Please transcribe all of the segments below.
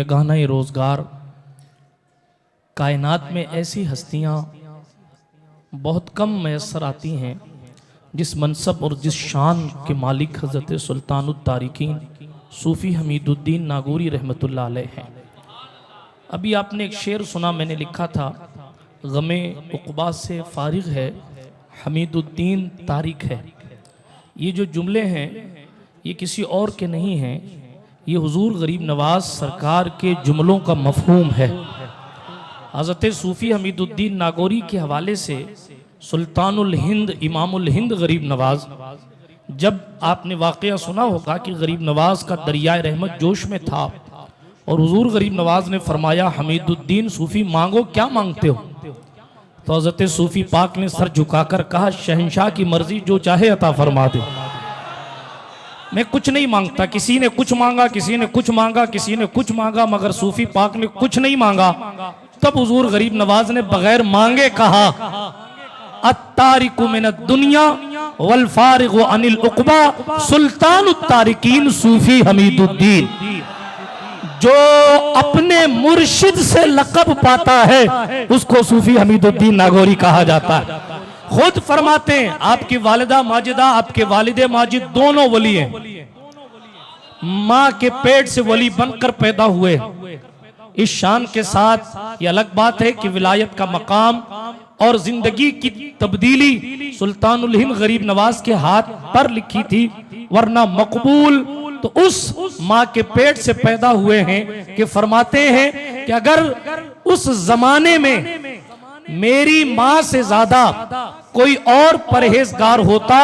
गाना रोज़गार। कायनात में ऐसी हस्तियाँ बहुत कम मैसर आती हैं जिस मनसब और जिस शान के मालिक हज़रत सुल्तानुत तारिकीन सूफ़ी हमीदुद्दीन नागौरी रहमतुल्लाह अलैह हैं। अभी आपने एक शेर सुना, मैंने लिखा था, गमे उक़बा से फारिग है हमीदुद्दीन तारिक है। ये जो जुमले हैं ये किसी और के नहीं हैं, ये हुजूर गरीब नवाज सरकार के जुमलों का मफहूम है। हज़रत सूफ़ी हमीदुद्दीन नागौरी के हवाले से सुल्तानुल हिंद इमामुल हिंद गरीब नवाज, जब आपने वाक़या सुना होगा कि गरीब नवाज का दरियाए रहमत जोश में था और हुजूर गरीब नवाज ने फरमाया, हमीदुद्दीन सूफ़ी मांगो, क्या मांगते हो? तो हज़रत सूफ़ी पाक ने सर झुकाकर कहा, शहंशाह की मर्जी, जो चाहे अता फरमा दे। मैं कुछ नहीं मांगता। किसी ने कुछ मांगा, किसी ने कुछ मांगा, किसी ने कुछ मांगा, मगर सूफी पाक ने कुछ नहीं मांगा। तब हुजूर गरीब नवाज ने बगैर मांगे कहा, अत्तारिकु मिनद दुनिया वल फारिगु अनिल उक़बा सुल्तानुत तारिकीन सूफी हमीदुद्दीन। जो अपने मुर्शिद से लक़ब पाता है उसको सूफी हमीदुद्दीन नागौरी कहा जाता है। खुद फरमाते हैं, आपकी वालिदा माजिदा, आपके वालिदे माजिद दोनों वली हैं, माँ के पेट से वली बनकर पैदा हुए। इस शान के साथ ये अलग बात है कि विलायत का मकाम और जिंदगी की तब्दीली सुल्तानुल हिंद गरीब नवाज के हाथ पर लिखी थी, वरना मकबूल तो उस माँ के पेट से पैदा हुए हैं कि फरमाते हैं कि अगर उस जमाने में मेरी माँ से ज्यादा कोई और परहेजगार होता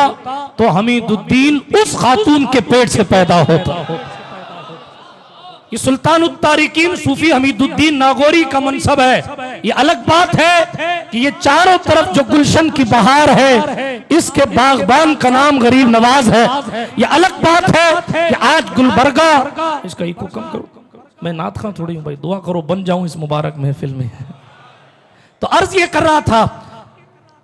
तो हमीदुद्दीन उस खातून के पेट से पैदा होता। ये सुल्तानुत तारिकीन सूफी हमीदुद्दीन नागौरी का मनसब है। ये अलग बात है कि ये चारों तरफ जो गुलशन की बहार है इसके बागबान का नाम गरीब नवाज है। ये अलग बात है कि आज गुलबर्गा, इसका इको कम करो, मैं नात खां थोड़ी हूँ भाई, दुआ करो बन जाऊं इस मुबारक महफिल में। तो अर्ज ये कर रहा था,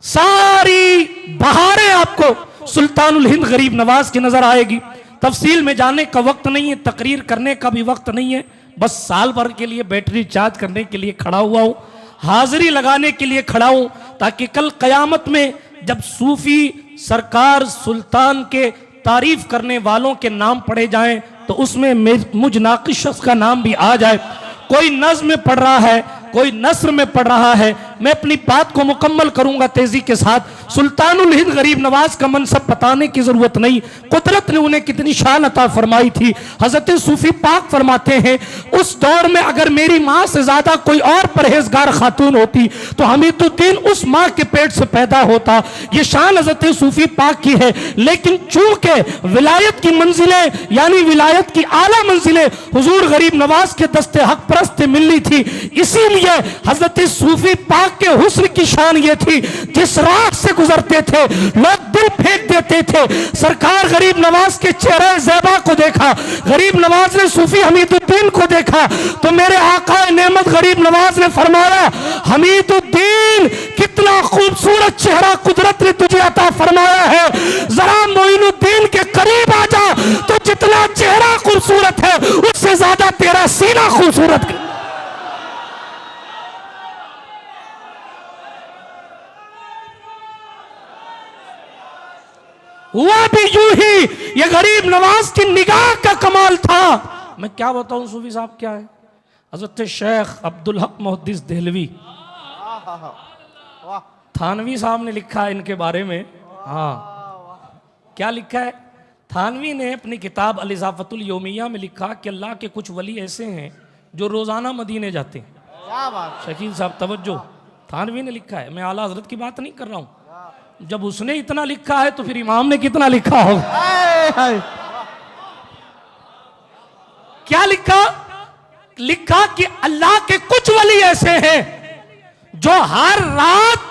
सारी बहारें आपको सुल्तानुल हिंद गरीब नवाज की नजर आएगी। तफसील में जाने का वक्त नहीं है, तकरीर करने का भी वक्त नहीं है, बस साल भर के लिए बैटरी चार्ज करने के लिए खड़ा हुआ हूं, हाजिरी लगाने के लिए खड़ा हूं, ताकि कल कयामत में जब सूफी सरकार सुल्तान के तारीफ करने वालों के नाम पढ़े जाएं तो उसमें मुझ नाकिस शख्स का नाम भी आ जाए। कोई नज़्म में पढ़ रहा है, कोई नस्र में पढ़ रहा है। मैं अपनी बात को मुकम्मल करूंगा तेजी के साथ। सुल्तानुल हिंद गरीब नवाज का मनसब बताने की जरूरत नहीं, कुदरत ने उन्हें कितनी शान अता फरमाई थी। हजरत सूफी पाक फरमाते हैं, उस दौर में अगर मेरी माँ से ज्यादा कोई और परहेजगार खातून होती तो हमीदुद्दीन उस माँ के पेट से पैदा होता। ये शान हजरत सूफी पाक की है। लेकिन चूंकि विलायत की मंजिलें यानी विलायत की आला मंजिलें हुजूर गरीब नवाज के दस्ते हक परस्त मिलनी थी, इसीलिए हजरत सूफी पाक के हुस्न की शान ये थी, जिस राह से गुजरते थे लोग दिल फेंक देते थे। सरकार गरीब नवाज के चेहरे ज़ैबा को देखा, गरीब नवाज ने सूफी हमीदुद्दीन को देखा तो मेरे आका नेमत गरीब नवाज ने फरमाया, हमीदुद्दीन कितना खूबसूरत चेहरा कुदरत ने तुझे अता फरमाया है, जरा मोइनुद्दीन के करीब आ जा तो जितना चेहरा खूबसूरत है उससे ज्यादा तेरा सीना खूबसूरत है। हुआ भी यूं ही, ये गरीब नवाज की निगाह का कमाल था। मैं क्या बताऊं सूफी साहब क्या है। हजरत शेख अब्दुल हक मुहद्दिस देहलवी, थानवी साहब ने लिखा है इनके बारे में। हाँ, क्या लिखा है? थानवी ने अपनी किताब अल इज़ाफ़तुल यौमिया में लिखा कि अल्लाह के कुछ वली ऐसे हैं जो रोजाना मदीने जाते हैं। शकील साहब तवज्जो, थानवी ने लिखा है, मैं आला हजरत की बात नहीं कर रहा हूं। जब उसने इतना लिखा है तो फिर इमाम ने कितना लिखा होगा। क्या लिखा? लिखा कि अल्लाह के कुछ वली ऐसे हैं जो हर रात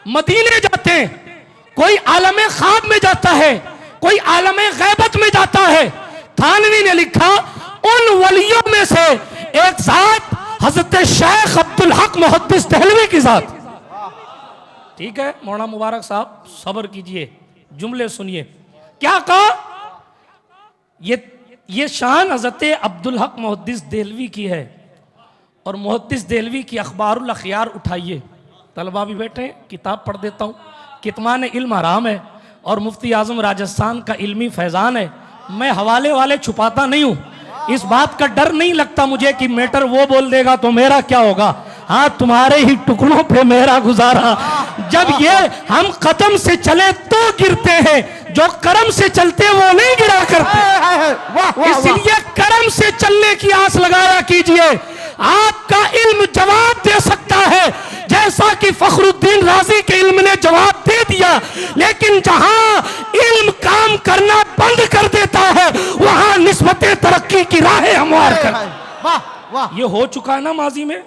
मदीने जाते हैं। कोई आलमे ख्वाब में जाता है, कोई आलमे गैबत में जाता है। थानवी ने लिखा, उन वलियों में से एक जात हजरत शेख अब्दुल हक मुहद्दिस देहलवी की जात। ठीक है मौलाना मुबारक साहब, सब्र कीजिए, जुमले सुनिए। क्या कहा? ये शान हजरत अब्दुल हक मुहद्दिस देहलवी की है। और मुहद्दिस देहलवी की अखबारुल अखयार उठाइए, तलबा भी बैठे हैं, किताब पढ़ देता हूँ। कितमान इल्म हराम है और मुफ्ती आजम राजस्थान का इल्मी फैज़ान है। मैं हवाले वाले छुपाता नहीं हूँ, इस बात का डर नहीं लगता मुझे कि मैटर वो बोल देगा तो मेरा क्या होगा। हाँ, तुम्हारे ही टुकड़ों पे मेरा गुजारा। जब ये हम कदम से चले तो गिरते हैं, जो करम से चलते वो नहीं गिरा करते। इसलिए करम से चलने की आस लगाया कीजिए। आपका इल्म जवाब दे सकता है, जैसा कि फखरुद्दीन राजी के इल्म ने जवाब दे दिया। लेकिन जहां इल्म काम करना बंद कर देता है, वहां निस्बते तरक्की की राहें हमवार कर। ये हो चुका है ना माजी में।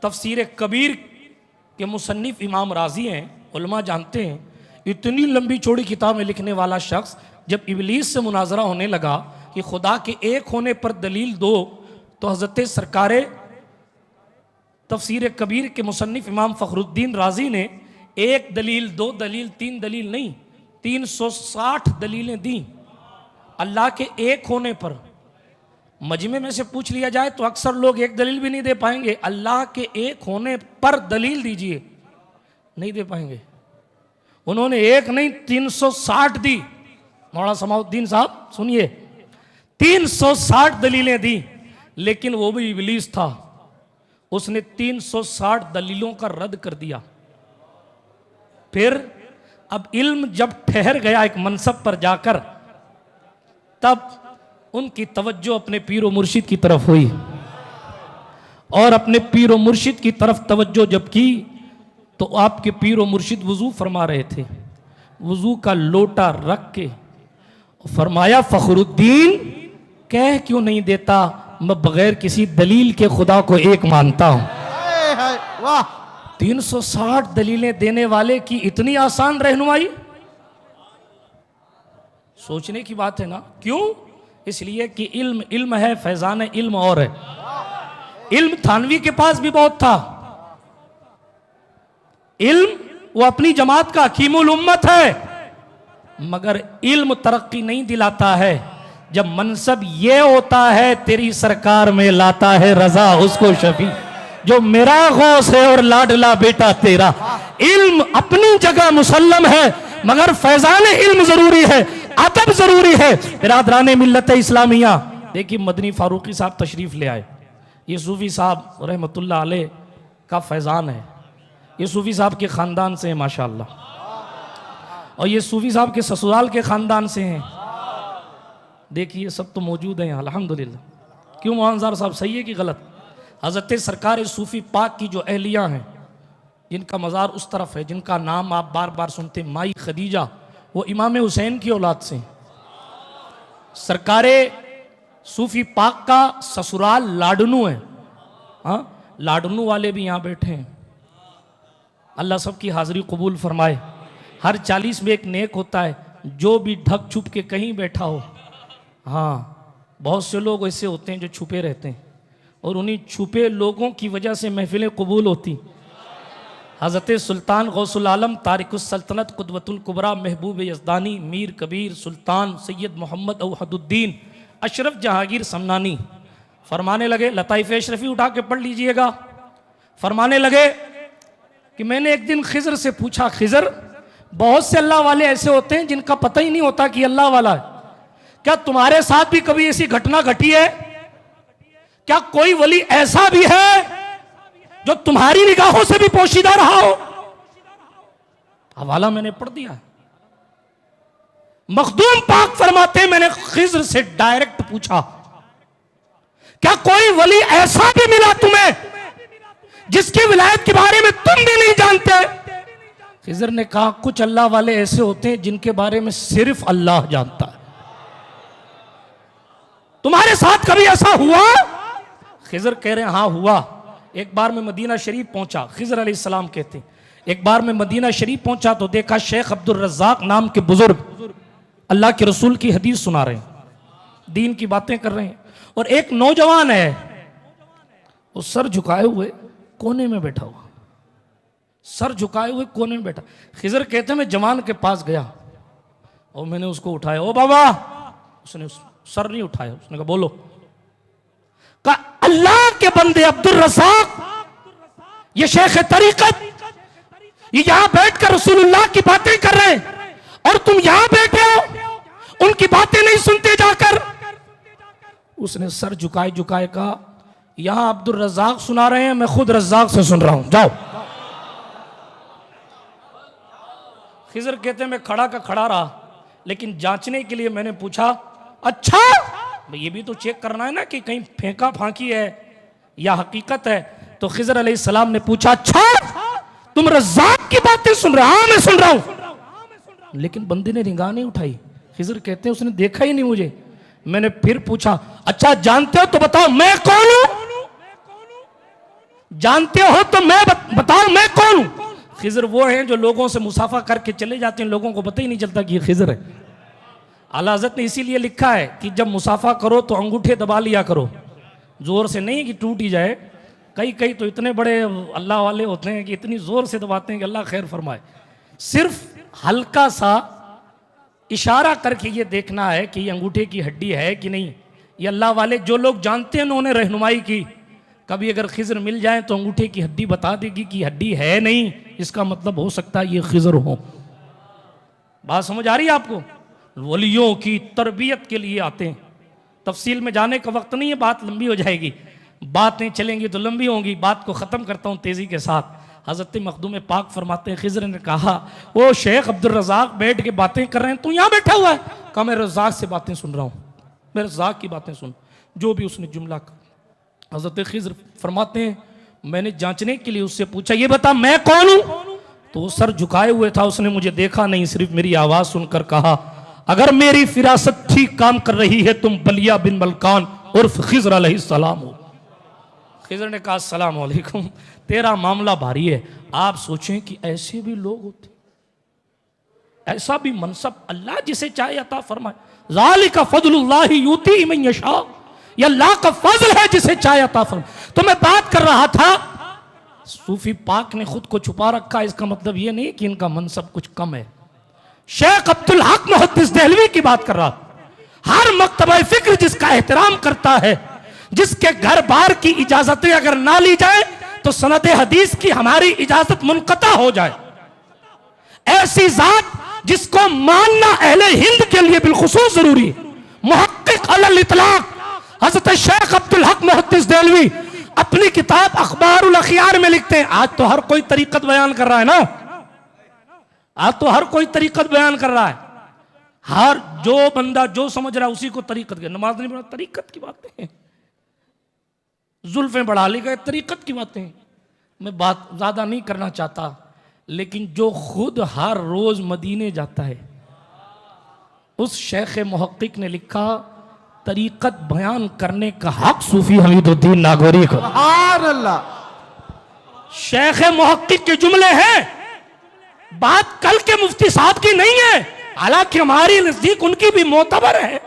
तफसीर कबीर के मुसन्निफ इमाम राजी हैं, उलमा जानते हैं। इतनी लंबी चौड़ी किताबें लिखने वाला शख्स जब इबलीस से मुनाजरा होने लगा कि खुदा के एक होने पर दलील दो, तो हजरत सरकारे तफसीर कबीर के मुसन्निफ इमाम फखरुद्दीन राजी ने एक दलील, दो दलील, तीन दलील नहीं, 360 दलीलें दी अल्लाह के एक होने पर। मजमे में से पूछ लिया जाए तो अक्सर लोग एक दलील भी नहीं दे पाएंगे। अल्लाह के एक होने पर दलील दीजिए, नहीं दे पाएंगे। उन्होंने एक नहीं 360 दी। मौलाना समाउद्दीन साहब सुनिए, 360 दलीलें दी, लेकिन वो भी इबलीस था, उसने 360 दलीलों का रद्द कर दिया। फिर अब इल्म जब ठहर गया एक मनसब पर जाकर, तब उनकी तवज्जो अपने पीर व मुर्शिद की तरफ हुई। और अपने पीर व मुर्शिद की तरफ तवज्जो जब की, तो आपके पीर व मुर्शिद वुजू फरमा रहे थे। वुजू का लोटा रख के फरमाया, फखरुद्दीन कह क्यों नहीं देता, मैं बगैर किसी दलील के खुदा को एक मानता हूं। वाह, 360 दलीलें देने वाले की इतनी आसान रहनुमाई, सोचने की बात है ना। क्यों? इसलिए कि इल्म इल्म है, फैजान इल्म और है। इल्म थानवी के पास भी बहुत था। इल्म वो अपनी जमात का हकीमुल उम्मत है, मगर इल्म तरक्की नहीं दिलाता है जब मनसब ये होता है तेरी सरकार में लाता है रजा उसको शफी, जो मेरा गौस है और लाडला बेटा तेरा। इल्म अपनी जगह मुसल्लम है, मगर फैजान इल्म जरूरी है, अदब जरूरी है। बिरादरान मिल्लत इस्लामिया, देखिए मदनी फारूकी साहब तशरीफ ले आए। ये सूफी साहब रहमतुल्लाह अलैह का फैजान है। ये सूफी साहब के खानदान से हैं माशाअल्लाह, और ये सूफी साहब के ससुराल के खानदान से हैं। देखिए सब तो मौजूद हैं अल्हम्दुलिल्लाह। क्यों मोहनजार साहब, सही है कि गलत? हजरत सरकार सूफी पाक की जो अहलिया हैं, जिनका मज़ार उस तरफ है, जिनका नाम आप बार बार सुनते, माई खदीजा, वो इमाम हुसैन की औलाद से। सरकार सूफी पाक का ससुराल लाडनू है। हाँ, लाडनू वाले भी यहाँ बैठे हैं, अल्लाह सबकी हाजिरी कबूल फरमाए। हर 40 में एक नेक होता है, जो भी ढक छुप के कहीं बैठा हो। हाँ, बहुत से लोग ऐसे होते हैं जो छुपे रहते हैं, और उन्हीं छुपे लोगों की वजह से महफिलें कबूल होती। हज़रत सुल्तान गौसुल आलम तारिकुस सल्तनत कुदवतुल कुबरा महबूब यज़दानी मीर कबीर सुल्तान सैयद मोहम्मद औहदुद्दीन अशरफ जहांगीर समनानी फरमाने लगे, लताइफ़ अशरफी उठा के पढ़ लीजिएगा। फरमाने लगे कि मैंने एक दिन खिज़र से पूछा, खिज़र, बहुत से अल्लाह वाले ऐसे होते हैं जिनका पता ही नहीं होता कि अल्लाह वाला है, क्या तुम्हारे साथ भी कभी ऐसी घटना घटी है? क्या कोई वली ऐसा भी है जो तुम्हारी निगाहों से भी पोशीदा रहा हो? हवाला मैंने पढ़ दिया। मखदूम पाक फरमाते हैं, मैंने खिज़र से डायरेक्ट पूछा, क्या कोई वली ऐसा भी मिला तुम्हें जिसकी विलायत के बारे में तुम भी नहीं जानते? खिज़र ने कहा, कुछ अल्लाह वाले ऐसे होते हैं जिनके बारे में सिर्फ अल्लाह जानता है। तुम्हारे साथ कभी ऐसा हुआ? खिज़र कह रहे हैं, हाँ हुआ। एक बार मैं मदीना शरीफ पहुंचा, खिज़र अलैहिस्सलाम कहते हैं, एक बार मैं मदीना शरीफ पहुंचा तो देखा शेख अब्दुल रज़्ज़ाक नाम के बुजुर्ग अल्लाह के रसूल की हदीस सुना रहे हैं, दीन की बातें कर रहे हैं, और एक नौजवान है, वो सर झुकाए हुए कोने में बैठा हुआ, सर झुकाए हुए कोने में बैठा। खिज़र कहते हैं, मैं जवान के पास गया और मैंने उसको उठाया, ओ बाबा। उसने सर नहीं उठाया, उसने कहा बोलो। कहा, अल्लाह के बंदे अब्दुल रज़ाक, ये शेख तरीकत, ये यहां बैठकर रसूलुल्लाह की बातें कर रहे हैं और तुम यहां बैठे हो, उनकी बातें नहीं सुनते जाकर। उसने सर झुकाए झुकाए कहा, यहां अब्दुल रज़ाक सुना रहे हैं, मैं खुद रज़ाक से सुन रहा हूं, जाओ। खिज़र कहते हैं मैं खड़ा का खड़ा रहा, लेकिन जांचने के लिए मैंने पूछा, अच्छा ये भी तो चेक करना है ना कि कहीं फेंका फांकी है या हकीकत है। तो खिज़र अलैहिस्सलाम ने पूछा, अच्छा तुम रज़ाक की बातें सुन रहे हो? हाँ मैं सुन रहा हूं। लेकिन बंदे ने निगाह नहीं उठाई। खिज़र कहते हैं उसने देखा ही नहीं मुझे। मैंने फिर पूछा, अच्छा जानते हो तो बताओ मैं कौन हूं? जानते हो तो मैं बताओ मैं कौन हूं? खिज़र वो हैं जो लोगों से मुसाफा करके चले जाते हैं, लोगों को पता ही नहीं चलता कि ये खिज़र है। आला हज़रत ने इसीलिए लिखा है कि जब मुसाफा करो तो अंगूठे दबा लिया करो, जोर से नहीं कि टूट ही जाए। कई कई तो इतने बड़े अल्लाह वाले होते हैं कि इतनी जोर से दबाते हैं कि अल्लाह खैर फरमाए। सिर्फ हल्का सा इशारा करके ये देखना है कि ये अंगूठे की हड्डी है कि नहीं। ये अल्लाह वाले जो लोग जानते हैं उन्होंने रहनुमाई की। कभी अगर खिज़र मिल जाए तो अंगूठे की हड्डी बता देगी कि हड्डी है नहीं, इसका मतलब हो सकता है ये खिज़र हो। बात समझ आ रही है आपको? वलियों की तरबियत के लिए आते हैं। तफसील में जाने का वक्त नहीं है, बात लंबी हो जाएगी, बातें चलेंगी तो लंबी होंगी। बात को ख़त्म करता हूँ तेज़ी के साथ। हज़रत मखदूम पाक फरमाते हैं, खिज़र ने कहा वो शेख अब्दुल रज़ाक बैठ के बातें कर रहे हैं, तू यहाँ बैठा हुआ है? कहा मैं रज़ाक से बातें सुन रहा हूँ, मैं रज़ाक की बातें सुन, जो भी उसने जुमला कहा। हज़रत खिज़र फरमाते हैं, मैंने जांचने के लिए उससे पूछा, ये बता मैं कौन हूँ? तो वो सर झुकाए हुए था, उसने मुझे देखा नहीं, सिर्फ मेरी आवाज़ सुनकर कहा, अगर मेरी फिरासत ठीक काम कर रही है तुम बलिया बिन मलकान उर्फ खिज़र अलैहिस्सलाम हो। खिज़र ने कहा अस्सलाम वालेकुम, तेरा मामला भारी है। आप सोचें कि ऐसे भी लोग होते, ऐसा भी मनसब अल्लाह जिसे चाहे अता फरमाए। ज़ालिका फ़ज़लुल्लाहि यूती मन यशा, ये अल्लाह का फजल है जिसे चाहे अता फरमाए। तो मैं बात कर रहा था, सूफी पाक ने खुद को छुपा रखा, इसका मतलब ये नहीं कि इनका मनसब कुछ कम है। शेख अब्दुल हक मुहद्दिस देहलवी की बात कर रहा, हर मकतबा फिक्र जिसका एहतराम करता है, जिसके घर बार की इजाजतें अगर ना ली जाए तो सनद हदीस की हमारी इजाजत मुनक़ता हो जाए, ऐसी जात जिसको मानना अहले हिंद के लिए बिलखुसूस जरूरी है। मुहक्किक अलल इतलाक हज़रत शेख अब्दुल हक मुहद्दिस देहलवी अपनी किताब अखबारुल अखयार में लिखते हैं, आज तो हर कोई तरीकत बयान कर रहा है ना, आज तो हर कोई तरीकत बयान कर रहा है, हर जो बंदा जो समझ रहा है उसी को तरीकत के, नमाज नहीं पढ़ा तरीकत की बातें हैं, जुल्फें बढ़ा ली गए तरीकत की बातें। मैं बात ज्यादा नहीं करना चाहता, लेकिन जो खुद हर रोज मदीने जाता है, उस शेख मुहक्किक ने लिखा, तरीकत बयान करने का हक सूफी हमीदुद्दीन नागौरी को। सुभान अल्लाह। शेख मुहक्किक के जुमले हैं, बात कल के मुफ्ती साहब की नहीं है, हालांकि हमारी नजदीक उनकी भी मोतबर है।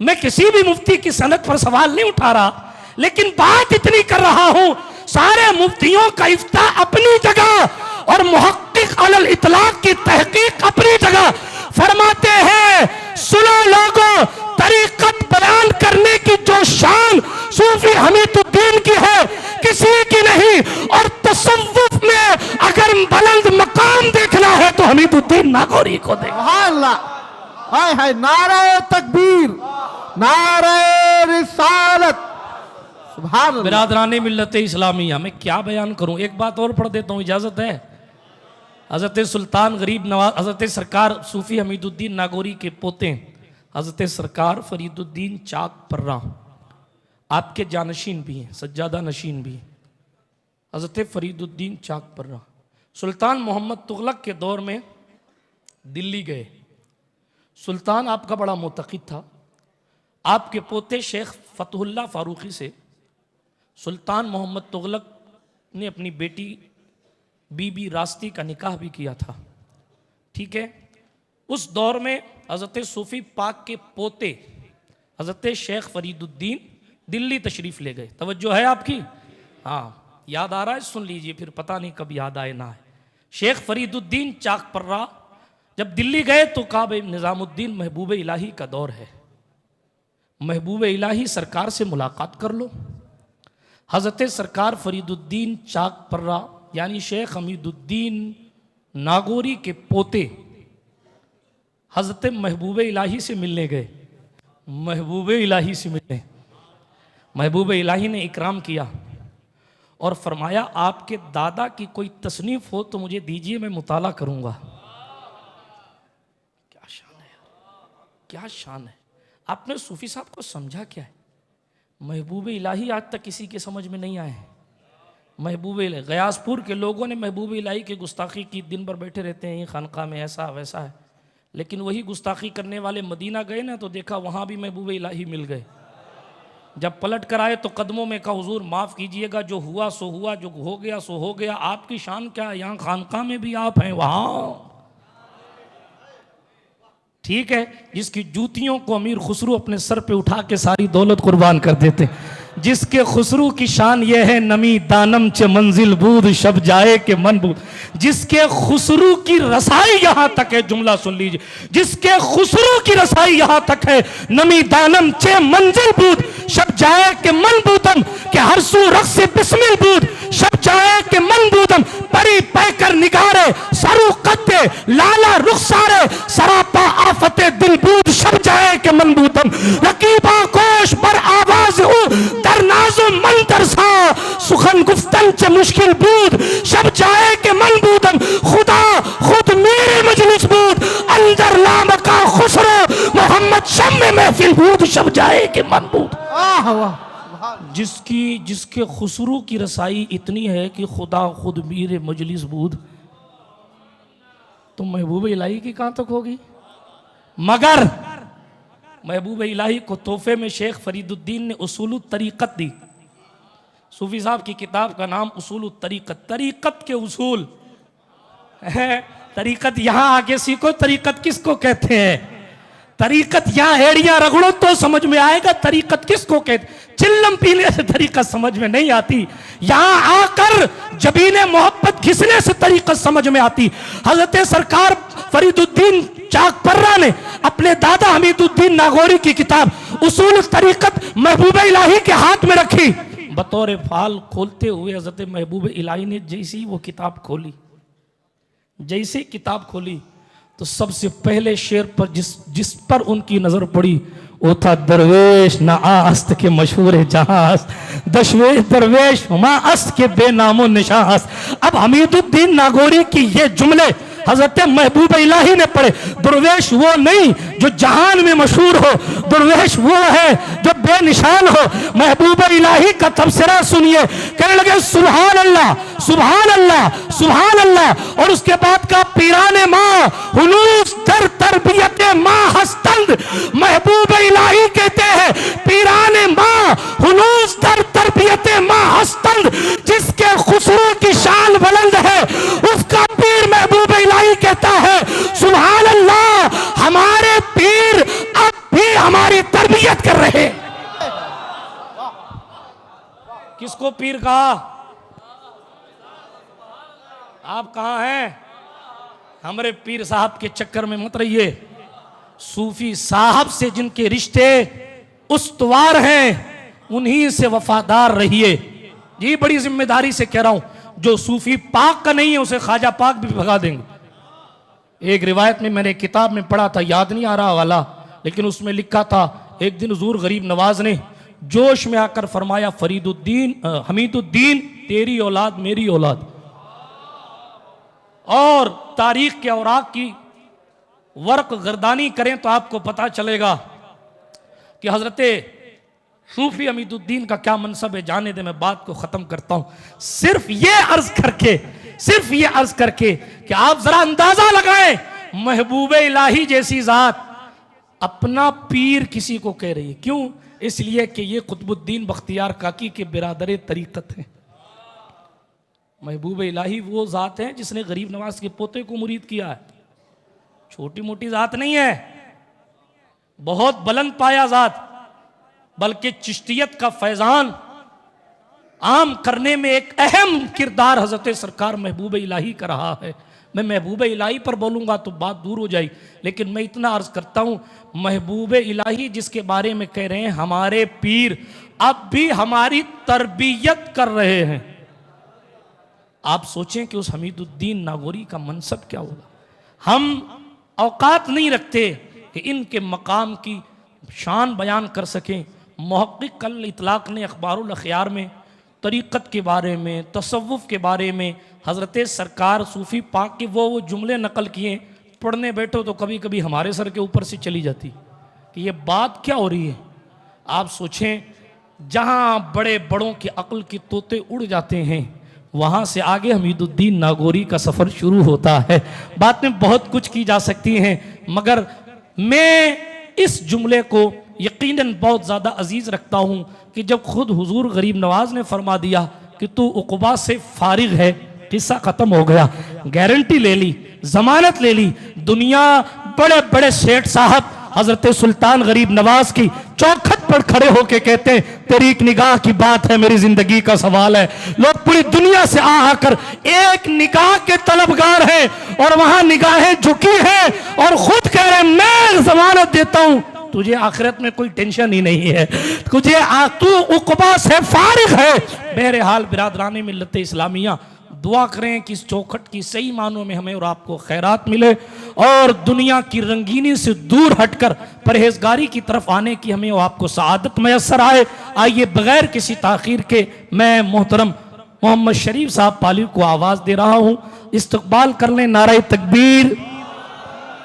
मैं किसी भी मुफ्ती की सनद पर सवाल नहीं उठा रहा, लेकिन बात इतनी कर रहा हूं, सारे मुफ्तियों का इफ्ता अपनी जगह और मुहक्किक अलल इतलाक की तहकीक अपनी जगह। फरमाते हैं, सुनो लोगों, तरीकत बयान करने की जो शान सूफी हमीदुद्दीन की है किसी की नहीं, और तसव्वुफ में अगर बुलंद मकाम देखना है तो हमीदुद्दीन नागौरी को देखो। हाय हाय, नारे तकबीर, नारे रिसालत। बिरादराने मिल्लत इस्लामिया में क्या बयान करूं, एक बात और पढ़ देता हूं, इजाजत है। हजरत सुल्तान गरीब नवाज हजरत सरकार सूफी हमीदुद्दीन नागौरी के पोते हजरत सरकार फरीदुद्दीन चाक पर्रा आपके जानशीन भी हैं, सज्जादा नशीन भी हैं। हजरत फरीदुद्दीन चाक पर्रा सुल्तान मोहम्मद तुगलक के दौर में दिल्ली गए। सुल्तान आपका बड़ा मुतक़िद था। आपके पोते शेख फतहुल्लाह फारूकी से सुल्तान मोहम्मद तुगलक ने अपनी बेटी बीबी रास्ती का निकाह भी किया था, ठीक है। उस दौर में हज़रत सूफ़ी पाक के पोते हज़रत शेख फरीदुद्दीन दिल्ली तशरीफ़ ले गए। तवज्जो है आपकी? हाँ, याद आ रहा है? सुन लीजिए, फिर पता नहीं कब याद आए ना है। शेख फरीदुद्दीन चाक पर्रा जब दिल्ली गए तो कहा, भाई निज़ामुद्दीन महबूब इलाही का दौर है, महबूब इलाही सरकार से मुलाकात कर लो। हज़रत सरकार फरीदुद्दीन चाक पर्रा यानी शेख हमीदुद्दीन नागौरी के पोते हज़रत महबूब इलाही से मिलने गए। महबूब इलाही से मिलने, महबूब इलाही ने इकराम किया और फरमाया आपके दादा की कोई तसनीफ़ हो तो मुझे दीजिए, मैं मुताला करूँगा। क्या शान है, क्या शान है। आपने सूफ़ी साहब को समझा क्या है? महबूब इलाही आज तक किसी के समझ में नहीं आए हैं। महबूब इलाही, गयासपुर के लोगों ने महबूब इलाही की गुस्ताखी की, दिन भर बैठे रहते हैं खानका में, ऐसा वैसा है। लेकिन वही गुस्ताखी करने वाले मदीना गए ना तो देखा वहाँ भी महबूब इलाही मिल गए। जब पलट कर आए तो कदमों में कहा हुजूर माफ़ कीजिएगा, जो हुआ सो हुआ, जो हो गया सो हो गया, आपकी शान क्या है, यहाँ खानका में भी आप हैं, वहाँ ठीक है। जिसकी जूतियों को अमीर खुसरू अपने सर पे उठा के सारी दौलत कुर्बान कर देते, जिसके खुसरू की शान यह है नमी दानम चे मंजिल बूद शब जाए के मन बूद। जिसके खुसरू की रसाई यहाँ तक है, जुमला सुन लीजिए, जिसके खुसरू की रसाई यहाँ तक है, नमी दानम चे मंजिल बूद शब जाए के मन बूदम, के हर सू रख से बिस्मिल बूद शब जाए के मन बूदम। परी पैकर निगारे सरू कत्ते लाला रुखसारे सरापा आफते दिल बूद शब जाए के मन बूदम। रकीबा कोश पर आवाज हो दरनाजो मन तरसा सुखन गुफ्तन चे मुश्किल बूद शब जाए के मन बूदम। खुदा खुद मेरे मजलिस बूद अंदर लामका खुसरो मोहम्मद शम में महफिल बूद शब जाए के मन बूद। जिसके खुसरू की रसाई इतनी है कि खुदा खुद मेरे मजलिस बूद, तो महबूब इलाही की कहां तक होगी। मगर महबूब इलाही को तोहफे में शेख फरीदुद्दीन ने उसूल तरीक़त दी। सूफी साहब की किताब का नाम उसूल तरीक़त, तरीक़त के उसूल है। तरीक़त यहां आगे सीखो, तरीक़त किसको कहते हैं। तरीक़त यहाँ हेड़ियां रगड़ो तो समझ में आएगा तरीक़त किसको कहते। चिल्लम पीने से तरीक़त समझ में नहीं आती, यहाँ आकर जबीने मोहब्बत घिसने से तरीक़त समझ में आती। हजरत सरकार फरीदुद्दीन चाक पर्रा ने अपने दादा हमीदुद्दीन नागौरी की किताब उसूल तरीक़त महबूब इलाही के हाथ में रखी। बतौर फाल खोलते हुए हजरत महबूब इलाही ने जैसी वो किताब खोली, जैसे किताब खोली तो सबसे पहले शेर पर जिस पर उनकी नजर पड़ी वो था दरवेश ना आस्त के मशहूर जहां दशवेश दरवेश हुमा अस्त के बेनामो निशास। अब हमीदुद्दीन नागौरी की ये जुमले हजरत महबूब इलाही ने पढ़े। दरवेश वो नहीं जो जहान में मशहूर हो, दरवेश वो है जो बेनिशान हो। महबूब इलाही का तबसरा सुनिए, कहने लगे सुभान अल्लाह सुभान अल्लाह सुभान अल्लाह। और उसके बाद का पीराने माँ हुलूस दर तरबियत माँ हस्तंद। महबूब इलाही कहते हैं पीराने माँ हुलूस दर तरबियत माँ हस्तंद। जिसके खुसरू की शान बुलंद है उसका पीर महबूब इलाही कहता है सुभान अल्लाह। हमारे पीर अब भी हमारी तरबियत कर रहे। किसको पीर कहा? आप कहां हैं? हमारे पीर साहब के चक्कर में मत रहिए। सूफी साहब से जिनके रिश्ते उस्तवार हैं उन्हीं से वफादार रहिए। जी बड़ी जिम्मेदारी से कह रहा हूं, जो सूफी पाक का नहीं है उसे ख्वाजा पाक भी भगा देंगे। एक रिवायत में मैंने किताब में पढ़ा था, याद नहीं आ रहा वाला, लेकिन उसमें लिखा था एक दिन हुजूर गरीब नवाज ने जोश में आकर फरमाया फरीदुद्दीन हमीदुद्दीन तेरी औलाद मेरी औलाद। और तारीख के औराक की वर्क गर्दानी करें तो आपको पता चलेगा कि हजरत सूफी हमीदुद्दीन का क्या मनसब है। जाने दे, मैं बात को खत्म करता हूं सिर्फ ये अर्ज करके कि आप जरा अंदाजा लगाएं महबूब इलाही जैसी जात अपना पीर किसी को कह रही है। क्यों? इसलिए कि ये कुतुबुद्दीन बख्तियार काकी के बिरादर तरीक़त हैं। महबूब इलाही वो जात है जिसने गरीब नवाज के पोते को मुरीद किया है। छोटी मोटी जात नहीं है, बहुत बुलंद पाया जात, बल्कि चिश्तियत का फैजान आम करने में एक अहम किरदार हजरत सरकार महबूब इलाही का रहा है। मैं महबूब इलाही पर बोलूँगा तो बात दूर हो जाएगी, लेकिन मैं इतना अर्ज करता हूँ महबूब इलाही जिसके बारे में कह रहे हैं हमारे पीर अब भी हमारी तरबियत कर रहे हैं। आप सोचें कि उस हमीदुद्दीन नागौरी का मनसब क्या होगा। हम औकात नहीं रखते कि इनके मकाम की शान बयान कर सकें। मुहक्किक कल इतलाक ने अखबारुल अखयार में तरीक़त के बारे में, तसव्वुफ़ के बारे में, हज़रत सरकार सूफ़ी पाक के वो जुमले नकल किए, पढ़ने बैठो तो कभी कभी हमारे सर के ऊपर से चली जाती कि ये बात क्या हो रही है। आप सोचें, जहाँ बड़े बड़ों की अक्ल के तोते उड़ जाते हैं, वहाँ से आगे हमीदुद्दीन नागौरी का सफ़र शुरू होता है। बात में बहुत कुछ की जा सकती है, मगर मैं इस जुमले को यकीनन बहुत ज़्यादा अजीज़ रखता हूँ कि जब खुद हुजूर गरीब नवाज ने फरमा दिया कि तू उक़बा से फारिग है, किस्सा ख़त्म हो गया, गारंटी ले ली, ज़मानत ले ली। दुनिया बड़े बड़े सेठ साहब हज़रत सुल्तान गरीब नवाज की चौखट पर खड़े होके कहते हैं तेरी एक निगाह की बात है, मेरी जिंदगी का सवाल है। लोग पूरी दुनिया से आकर एक निगाह के तलबगार हैं और वहां निगाहें झुकी हैं और खुद कह रहे हैं मैं जमानत देता हूं, तुझे आखिरत में कोई टेंशन ही नहीं है, तुझे तू उक़बा से फारिग है। बहरहाल बिरादरान मिल्लत इस्लामिया, दुआ करें कि इस चौखट की सही मानों में हमें और आपको खैरात मिले और दुनिया की रंगीनी से दूर हटकर परहेजगारी की तरफ आने की हमें और आपको सआदत मैसर आए। आइए बगैर किसी ताख़ीर के मैं मोहतरम मोहम्मद शरीफ साहब पाली को आवाज़ दे रहा हूँ, इस्तकबाल कर लें। नारे तकबीर,